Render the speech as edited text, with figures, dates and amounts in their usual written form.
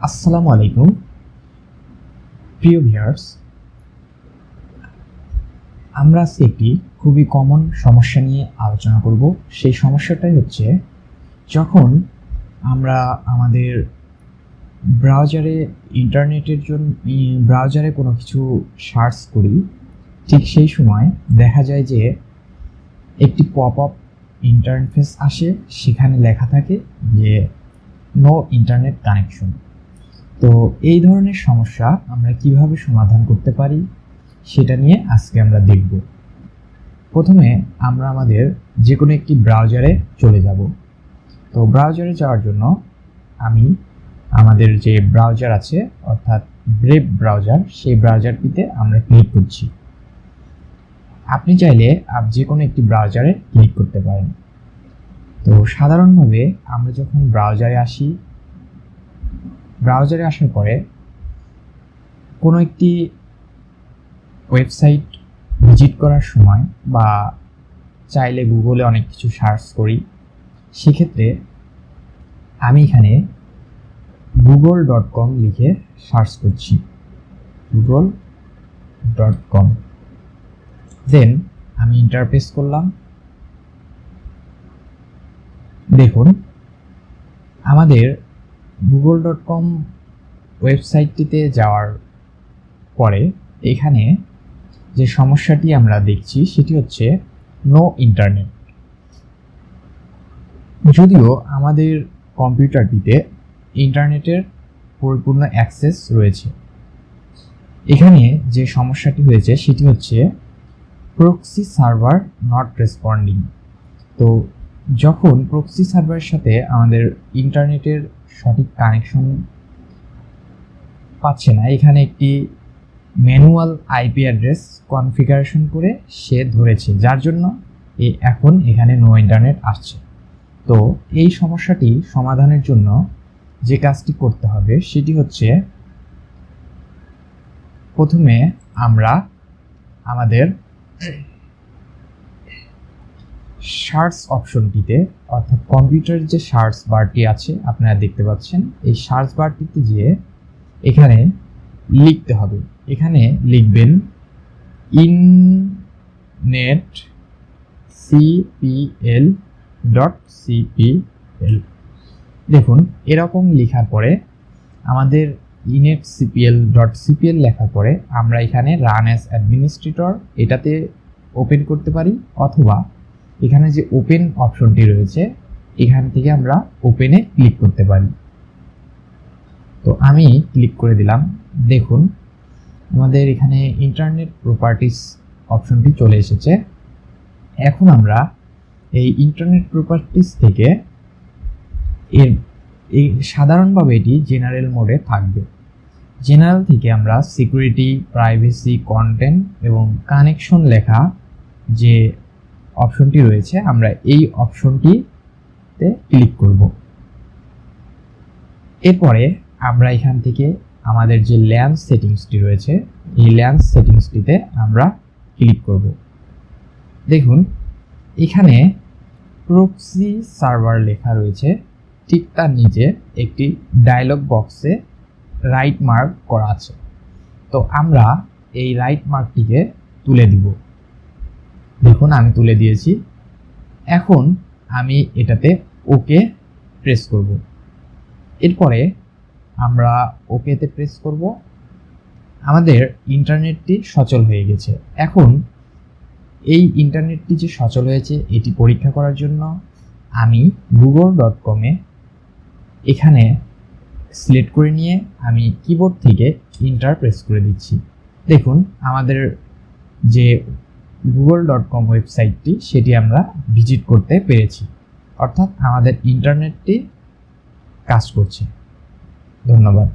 আসসালামু আলাইকুম প্রিয় ভিউয়ার্স, আমরা আজকে একটি খুবই কমন সমস্যা নিয়ে আলোচনা করব। সেই সমস্যাটাই হচ্ছে, যখন আমরা আমাদের ব্রাউজারে ইন্টারনেটের জন্য ব্রাউজারে কোনো কিছু সার্চ করি, ঠিক সেই সময় দেখা যায় যে একটি পপ আপ ইন্টারফেস আসে, সেখানে লেখা থাকে যে নো ইন্টারনেট কানেকশন। তো এই ধরনের সমস্যা আমরা কিভাবে সমাধান করতে পারি সেটা নিয়ে আজকে আমরা দেখব। প্রথমে আমরা আমাদের যে কোনো একটি ব্রাউজারে চলে যাব। তো ব্রাউজারে যাওয়ার জন্য আমি আমাদের যে ব্রাউজার আছে অর্থাৎ ব্রেভ ব্রাউজার, সেই ব্রাউজারটিতে আমরা ক্লিক করছি। আপনি চাইলে যে কোনো একটি ব্রাউজারে ক্লিক করতে পারেন। তো সাধারণভাবে আমরা যখন ব্রাউজারে আসার পরে কোনো একটি ওয়েবসাইট ভিজিট করার সময় বা চাইলে গুগলে অনেক কিছু সার্চ করি, সেক্ষেত্রে আমি এখানে google.com লিখে সার্চ করছি, google.com। দেন আমি এন্টার প্রেস করলাম। দেখুন, আমাদের google.com ওয়েবসাইটটিতে যাওয়ার পরে এখানে যে সমস্যাটি আমরা দেখছি সেটি হচ্ছে নো ইন্টারনেট। যদিও আমাদের কম্পিউটারটিতে ইন্টারনেটের পরিপূর্ণ অ্যাক্সেস রয়েছে, এখানে যে সমস্যাটি হয়েছে সেটি হচ্ছে প্রক্সি সার্ভার নট রেসপন্ডিং। তো যখন প্রক্সি সার্ভারের সাথে আমাদের ইন্টারনেটের সঠিক কানেকশন পাচ্ছে না, এখানে একটি ম্যানুয়াল আইপি অ্যাড্রেস কনফিগারেশন করে সে ধরেছে, যার জন্য এখন এখানে নো ইন্টারনেট আসছে। তো এই সমস্যাটি সমাধানের জন্য যে কাজটি করতে হবে সেটি হচ্ছে, প্রথমে আমরা আমাদের সার্চ অপশনটিতে অর্থাৎ কম্পিউটারের যে সার্চ বারটি আছে আপনারা দেখতে পাচ্ছেন, এই সার্চ বারটিতে গিয়ে এখানে লিখতে হবে। এখানে লিখবেন inetcpl.cpl। দেখুন, এরকম লেখার পরে আমাদের inetcpl.cpl লেখার পরে আমরা এখানে রান অ্যাজ অ্যাডমিনিস্ট্রেটর এটাতে ওপেন করতে পারি, অথবা এখানে যে ওপেন অপশনটি রয়েছে এখান থেকে আমরা ওপেনে ক্লিক করতে পারি। তো আমি ক্লিক করে দিলাম। দেখুন, আমাদের এখানে ইন্টারনেট প্রপার্টিস অপশনটি চলে এসেছে। এখন আমরা এই ইন্টারনেট প্রপার্টিস থেকে সাধারণভাবে এটি জেনারেল মোডে থাকবে। জেনারেল থেকে আমরা সিকিউরিটি, প্রাইভেসি, কন্টেন্ট এবং কানেকশন লেখা যে অপশনটি রয়েছে আমরা এই অপশনটিতে ক্লিক করব। এরপরে আমরা এখান থেকে আমাদের যে ল্যান সেটিংসটি রয়েছে এই ল্যান সেটিংসটিতে আমরা ক্লিক করব। দেখুন, এখানে প্রক্সি সার্ভার লেখা রয়েছে, ঠিক তার নিচে একটি ডায়লগ বক্সে রাইট মার্ক করা আছে। তো আমরা এই রাইট মার্কটিকে তুলে দিব। দেখুন, আমি তুলে দিয়েছি। এখন আমি এটাতে ওকে প্রেস করব। এরপরে আমরা ওকেতে প্রেস করব। আমাদের ইন্টারনেটটি সচল হয়ে গেছে। এখন এই ইন্টারনেটটি যে সচল হয়েছে এটি পরীক্ষা করার জন্য আমি google.com-এ এখানে সিলেক্ট করে নিয়ে আমি কিবোর্ড থেকে ইন্টার প্রেস করে দিচ্ছি। দেখুন, আমাদের যে google.com ওয়েবসাইটটি সেটি আমরা ভিজিট করতে পেরেছি, অর্থাৎ আমাদের ইন্টারনেটটি কাজ করছে। ধন্যবাদ।